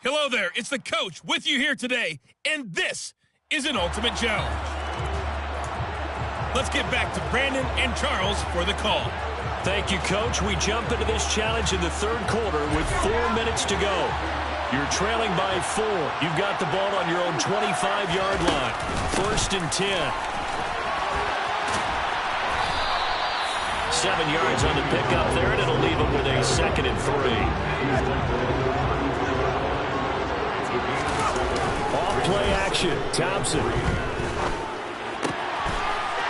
Hello there, it's the coach with you here today, and this is an ultimate challenge. Let's get back to Brandon and Charles for the call. Thank you, Coach. We jump into this challenge in the third quarter with 4 minutes to go. You're trailing by 4. You've got the ball on your own 25-yard line. 1st and 10. 7 yards on the pickup there, and it'll leave them with a 2nd and 3. Off-play action. Thompson.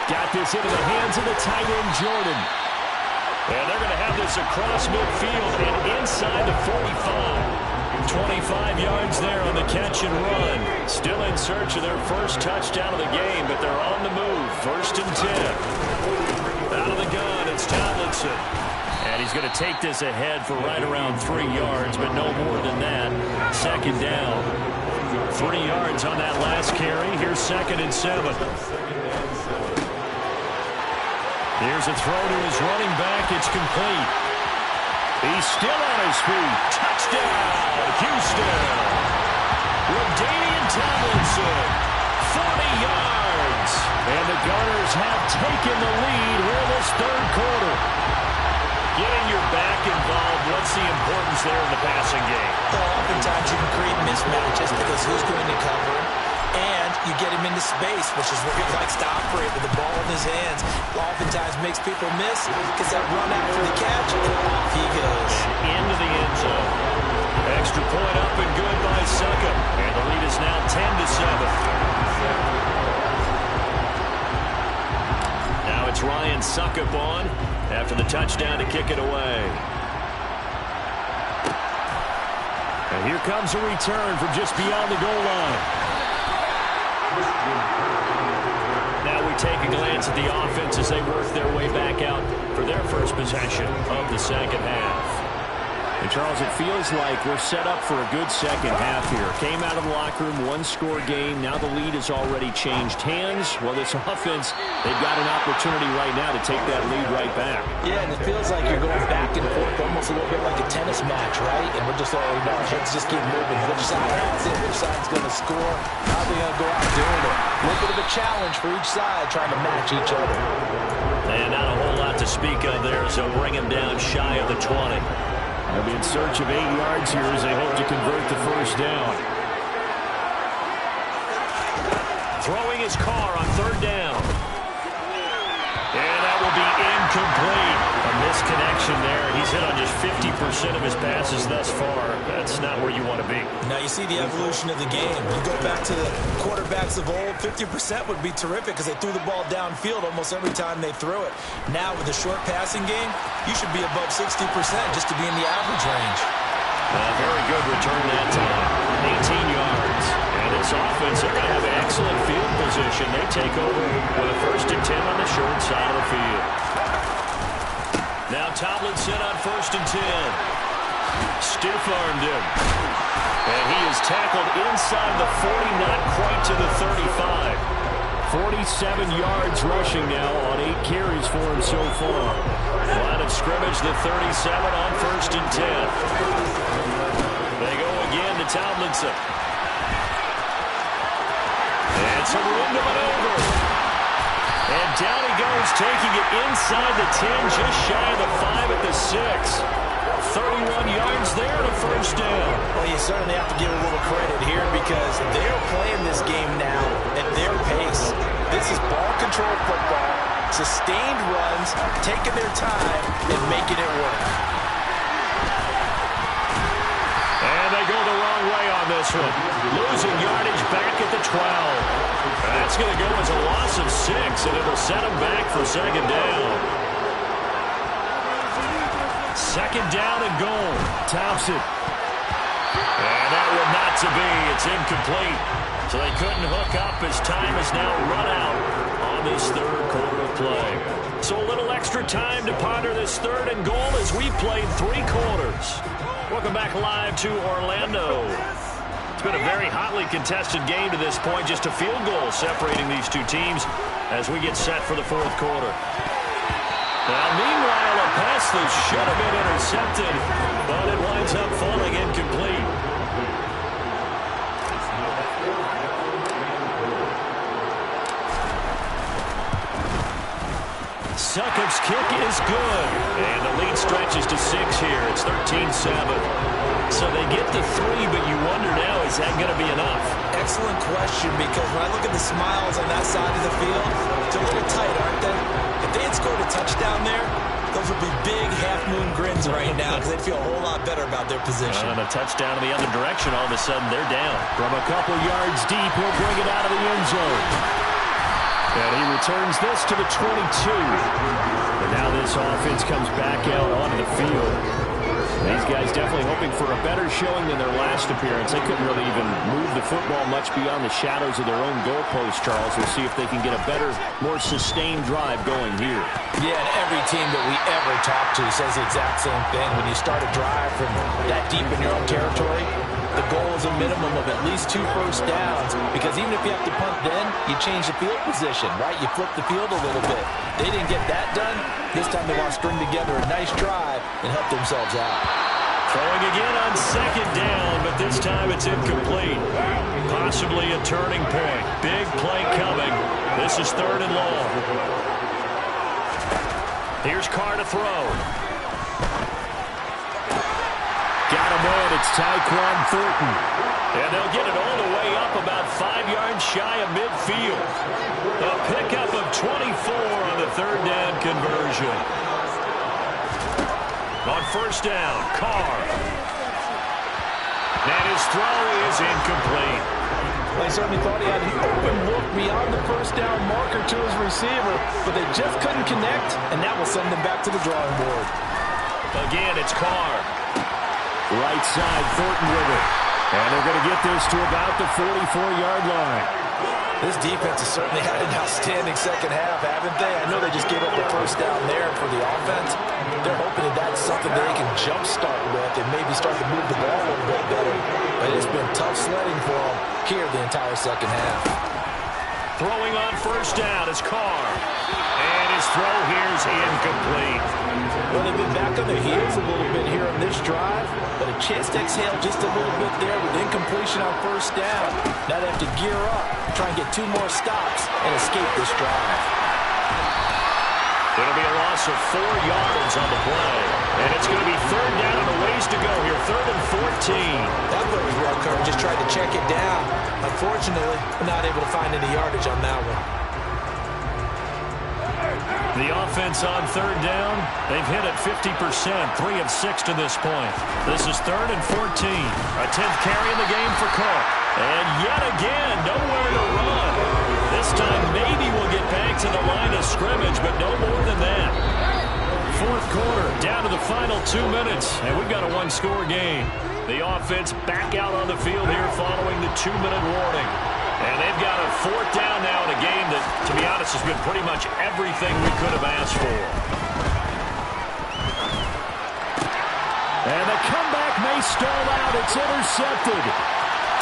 Got this into the hands of the tight end, Jordan. And they're going to have this across midfield and inside the 45. 25 yards there on the catch and run. Still in search of their first touchdown of the game, but they're on the move. 1st and 10. Out of the gun, it's Tomlinson. And he's going to take this ahead for right around 3 yards, but no more than that. 2nd down. 3 yards on that last carry. Here's 2nd and 7. Here's a throw to his running back. It's complete. He's still on his feet. Touchdown, Houston. LaDainian Tomlinson, 40 yards. And the Gunners have taken the lead here in this third quarter. Getting your back involved, what's the importance there in the passing game? Well, oftentimes you can create mismatches because who's going to cover, and you get him into space, which is where he likes to operate with the ball in his hands. Oftentimes makes people miss because that run after the catch, and off he goes. And into the end zone. Extra point up and good by Succop. And the lead is now 10-7. Now it's Ryan Succop on after the touchdown to kick it away. And here comes a return from just beyond the goal line. Now we take a glance at the offense as they work their way back out for their first possession of the second half. And Charles, it feels like we're set up for a good second half here. Came out of the locker room, one-score game. Now the lead has already changed hands. Well, this offense, they've got an opportunity right now to take that lead right back. Yeah, and it feels like you're going back and forth, almost a little bit like a tennis match, right? And we're just all, our heads just keep moving. Which side has it? Which side's going to score? How are they going to go out doing it? A little bit of a challenge for each side, trying to match each other. And not a whole lot to speak of there, so bring him down shy of the 20. They'll be in search of 8 yards here as they hope to convert the first down. Throwing his car on 3rd down. And that will be incomplete. A misconnection there. He's hit on just 50% of his passes thus far. That's not where you want to be. Now you see the evolution of the game. You go back to the quarterbacks of old, 50% would be terrific because they threw the ball downfield almost every time they threw it. Now with the short passing game, you should be above 60% just to be in the average range. Very good return that time. 18 yards. And this offense, they're going to have excellent field position. They take over with a 1st and 10 on the short side of the field. Now Tomlinson on 1st and 10. Stiff-armed him. And he is tackled inside the 40, not quite to the 35. 47 yards rushing now on 8 carries for him so far. Line of scrimmage, the 37 on 1st and 10. They go again to Tomlinson. And some room to maneuver. And down he goes, taking it inside the 10, just shy of the 5 at the 6. 31 yards there and a 1st down. Well, you certainly have to give a little credit here because they're playing this game now at their pace. This is ball control football, sustained runs, taking their time and making it work. And they go the wrong way on this one. Losing yardage back at the 12. That's going to go as a loss of 6, and it'll set them back for 2nd down. 2nd down and goal. Thompson. And that one not to be. It's incomplete. So they couldn't hook up as time is now run out on this third quarter of play. So a little extra time to ponder this 3rd and goal as we played 3 quarters. Welcome back live to Orlando. It's been a very hotly contested game to this point. Just a field goal separating these two teams as we get set for the 4th quarter. Now, meanwhile, a pass that should have been intercepted, but it winds up falling incomplete. Succop's kick is good. And the lead stretches to 6 here. It's 13-7. So they get to 3, but you wonder now, is that going to be enough? Excellent question, because when I look at the smiles on that side of the field, it's a little tight, aren't they? If they had scored a touchdown there, those would be big half-moon grins right now, because they'd feel a whole lot better about their position. And a touchdown in the other direction, all of a sudden they're down. From a couple yards deep, he'll bring it out of the end zone. And he returns this to the 22. And now this offense comes back out onto the field. These guys definitely hoping for a better showing than their last appearance. They couldn't really even move the football much beyond the shadows of their own goalpost, Charles. We'll see if they can get a better, more sustained drive going here. Yeah, and every team that we ever talk to says the exact same thing. When you start a drive from that deep in your own territory, the goal is a minimum of at least 2 first downs, because even if you have to punt then, you change the field position, right? You flip the field a little bit. They didn't get that done. This time they want to string together a nice drive and help themselves out. Throwing again on 2nd down, but this time it's incomplete. Possibly a turning point. Big play coming. This is 3rd and long. Here's Carr to throw. Got him in. It's Tyquan Thornton. And they'll get it all the way up about 5 yards shy of midfield. A pickup of 24 on the 3rd down conversion. On 1st down, Carr. And his throw is incomplete. They certainly thought he had an open look beyond the 1st down marker to his receiver, but they just couldn't connect, and that will send them back to the drawing board. Again, it's Carr. Right side, Thornton with it. And they're going to get this to about the 44-yard line. This defense has certainly had an outstanding second half, haven't they? I know they just gave up the 1st down there for the offense. They're hoping that that's something that they can jumpstart with and maybe start to move the ball a little bit better. But it's been tough sledding for them here the entire second half. Throwing on 1st down is Carr. And his throw here is incomplete. Well, they've been back on their heels a little bit here on this drive, but a chance to exhale just a little bit there with incompletion on 1st down. Now they have to gear up, try and get 2 more stops, and escape this drive. It'll be a loss of 4 yards on the play. And it's going to be 3rd down and a ways to go here. 3rd and 14. That play was well covered, just tried to check it down. Unfortunately, not able to find any yardage on that one. The offense on 3rd down, they've hit it 50%, 3 of 6 to this point. This is 3rd and 14. A 10th carry in the game for Cook. And yet again, nowhere to run. This time maybe we'll get back to the line of scrimmage, but no more than that. 4th quarter, down to the final 2 minutes, and we've got a 1-score game. The offense back out on the field here following the 2-minute warning. And they've got a 4th down now in a game that, to be honest, has been pretty much everything we could have asked for. And the comeback may stall out. It's intercepted.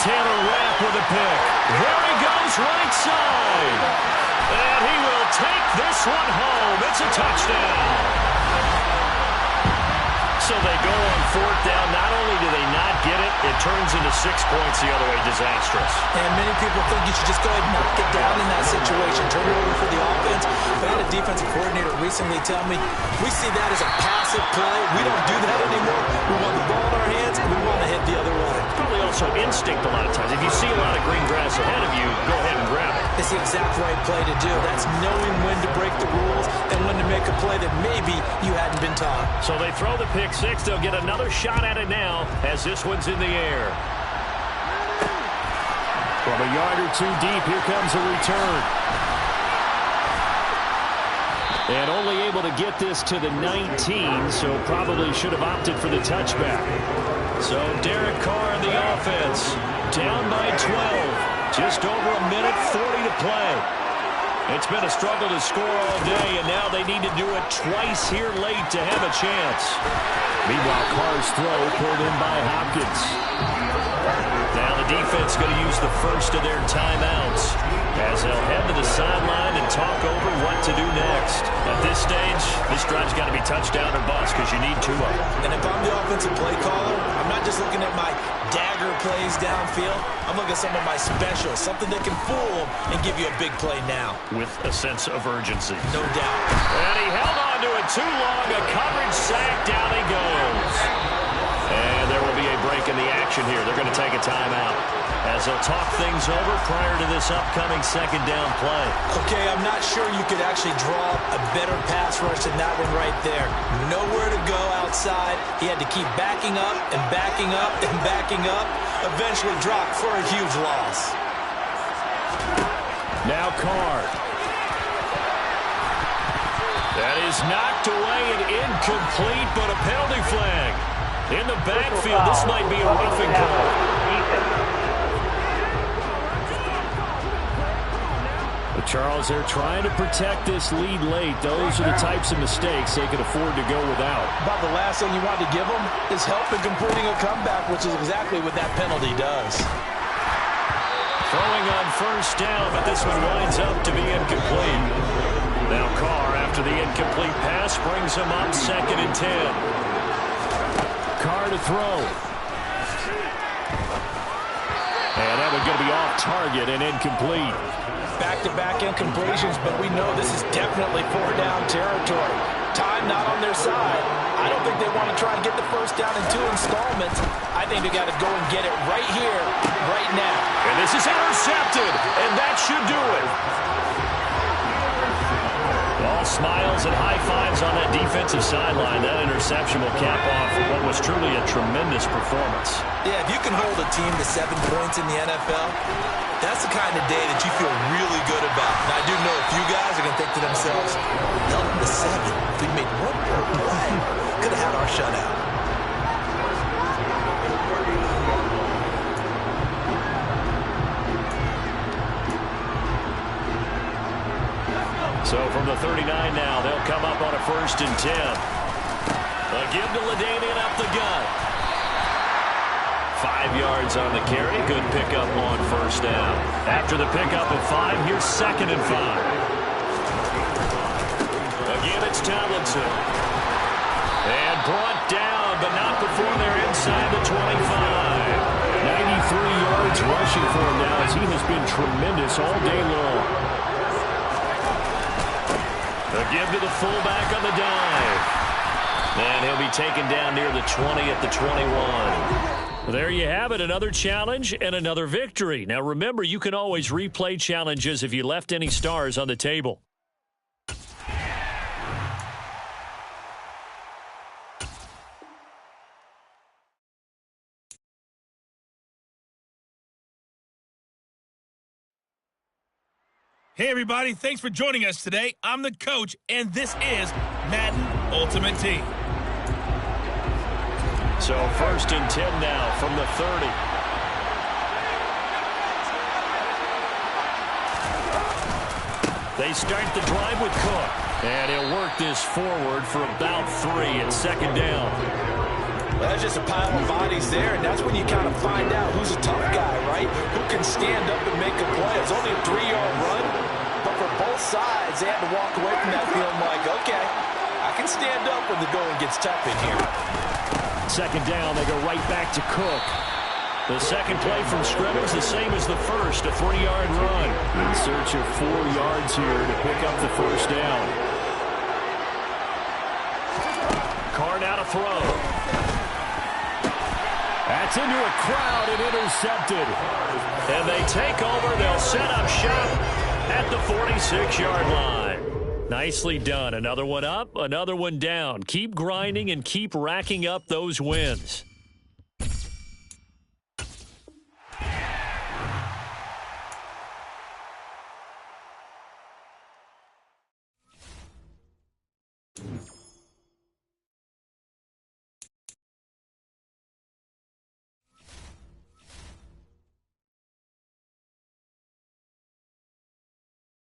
Taylor Rapp with a pick. There he goes, right side. And he will take this one home. It's a touchdown. So they go on 4th down. Not only do they not get it, it turns into 6 points the other way. Disastrous. And many people think you should just go ahead and knock it down in that situation. Turn it over for the offense. But I had a defensive coordinator recently tell me, we see that as a passive play. We don't do that anymore. We want the ball in our hands, and we want to hit the other way. Probably also instinct a lot of times. If you see a lot of green grass ahead of you, go ahead and grab it. It's the exact right play to do. That's knowing when to break the rules and when to make a play that maybe you hadn't been taught. So they throw the pick 6. They'll get another shot at it now as this one's in the air. From a yard or 2 deep, here comes a return. And only able to get this to the 19, so probably should have opted for the touchback. So Derek Carr in the offense, down by 12. Just over a minute, 40 to play. It's been a struggle to score all day, and now they need to do it twice here late to have a chance. Meanwhile, Carr's throw pulled in by Hopkins. Now the defense going to use the first of their timeouts as they'll head to the sideline and talk over what to do next. At this stage, this drive's got to be touchdown or bust because you need 2 of them. And if I'm the offensive play caller, I'm not just looking at my dagger bigger plays downfield. I'm looking at some of my specials, something that can fool them and give you a big play now. With a sense of urgency. No doubt. And he held on to it too long. A coverage sack. Down he goes. And there will be a break in the action here. They're going to take a timeout as they'll talk things over prior to this upcoming second down play. Okay, I'm not sure you could actually draw a better pass rush than that one right there. Nowhere to go outside. He had to keep backing up and backing up and backing up. Eventually dropped for a huge loss. Now Carr. That is knocked away and incomplete, but a penalty flag. In the backfield, this might be a roughing call. But Charles, they're trying to protect this lead late. Those are the types of mistakes they could afford to go without. About the last thing you want to give them is help in completing a comeback, which is exactly what that penalty does. Throwing on first down, but this one winds up to be incomplete. Now Carr, after the incomplete pass, brings him up 2nd and 10. Carr to throw. And that one's going to be off target and incomplete. Back-to-back incompletions, but we know this is definitely 4-down territory. Time not on their side. I don't think they want to try to get the first down in 2 installments. I think they got to go and get it right here, right now. And this is intercepted, and that should do it. All smiles and high fives on that defensive sideline. That interception will cap off what was truly a tremendous performance. Yeah, if you can hold a team to 7 points in the NFL, that's the kind of day that you feel really good about. Now, I do know a few guys are going to think to themselves, held them to 7. If we made 1 more play, could have had our shutout. So from the 39 now, they'll come up on a 1st and 10. A give to LaDainian up the gut. 5 yards on the carry. Good pickup on first down. After the pickup of 5, here's 2nd and 5. Again, it's Tomlinson. And brought down, but not before they're inside the 25. 93 yards rushing for him now as he has been tremendous all day long. A give to the fullback on the dive. And he'll be taken down near the 20 at the 21. There you have it, another challenge and another victory. Now remember, you can always replay challenges if you left any stars on the table. Hey, everybody. Thanks for joining us today. I'm the coach, and this is Madden Ultimate Team. So 1st and 10 now from the 30. They start the drive with Cook. And he'll work this forward for about 3 at 2nd down. Well, that's just a pile of bodies there, and that's when you kind of find out who's a tough guy, right? Who can stand up and make a play. It's only a 3-yard run, but for both sides, they had to walk away from that feeling like, okay, I can stand up when the going gets tough in here. 2nd down, they go right back to Cook. The second play from scrimmage, the same as the first, a 3-yard run. In search of 4 yards here to pick up the first down. Carr now to throw. That's into a crowd and intercepted. And they take over. They'll set up shop at the 46-yard line. Nicely done. Another one up, another one down. Keep grinding and keep racking up those wins.